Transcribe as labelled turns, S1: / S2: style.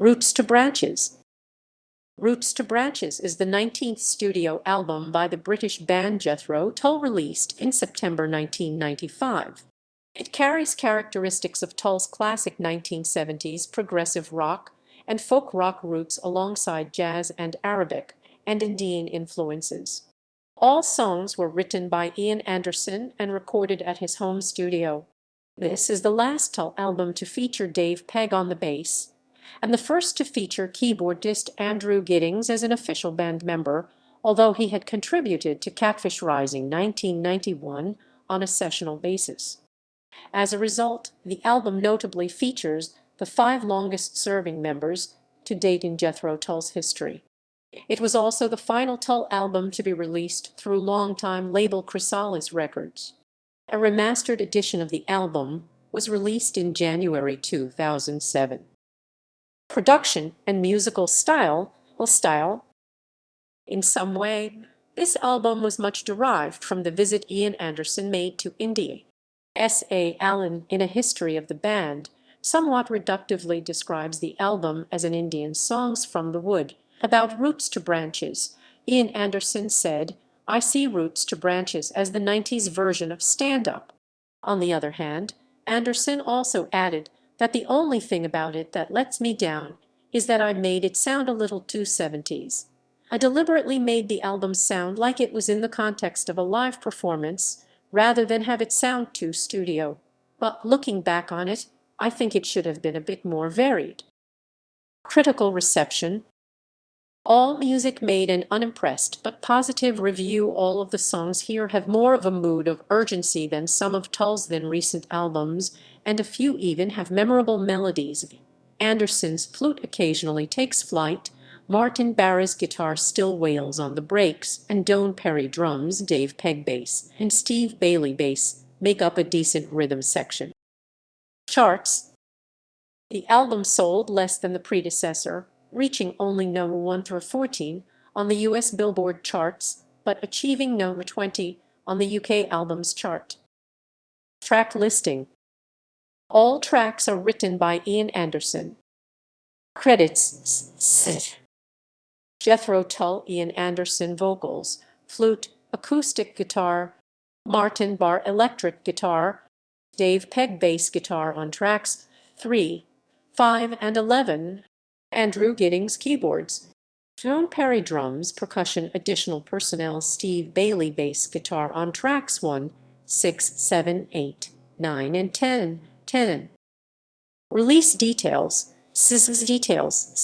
S1: Roots to Branches. Roots to Branches is the 19th studio album by the British band Jethro Tull, released in September 1995. It carries characteristics of Tull's classic 1970s progressive rock and folk rock roots alongside jazz and Arabic and Indian influences. All songs were written by Ian Anderson and recorded at his home studio. This is the last Tull album to feature Dave Pegg on the bass, and the first to feature keyboardist Andrew Giddings as an official band member, although he had contributed to Catfish Rising 1991 on a sessional basis. As a result, the album notably features the 5 longest-serving members to date in Jethro Tull's history. It was also the final Tull album to be released through longtime label Chrysalis Records. A remastered edition of the album was released in January 2007. Production and musical style. In some way, this album was much derived from the visit Ian Anderson made to India. S.A. Allen, in A History of the Band, somewhat reductively describes the album as an Indian Songs from the Wood. About Roots to Branches, Ian Anderson said, "I see Roots to Branches as the 90s version of stand-up." On the other hand, Anderson also added that the only thing about it that lets me down is that I made it sound a little too 70s. I deliberately made the album sound like it was in the context of a live performance, rather than have it sound too studio. But looking back on it, I think it should have been a bit more varied. Critical reception. AllMusic made an unimpressed but positive review. All of the songs here have more of a mood of urgency than some of Tull's then-recent albums, and a few even have memorable melodies. Anderson's flute occasionally takes flight, Martin Barra's guitar still wails on the breaks, and Don Perry drums, Dave Pegg bass, and Steve Bailey bass make up a decent rhythm section. Charts. The album sold less than the predecessor, reaching only number 1 through 14 on the US Billboard charts, but achieving number 20 on the UK Albums chart. Track listing. All tracks are written by Ian Anderson. Credits. Jethro Tull, Ian Anderson vocals, flute, acoustic guitar, Martin Barr electric guitar, Dave Pegg bass guitar on tracks 3, 5, and 11, Andrew Giddings keyboards, Don Perry drums, percussion, additional personnel, Steve Bailey bass guitar on tracks 1, 6, 7, 8, 9, and 10. Release details. Sales details.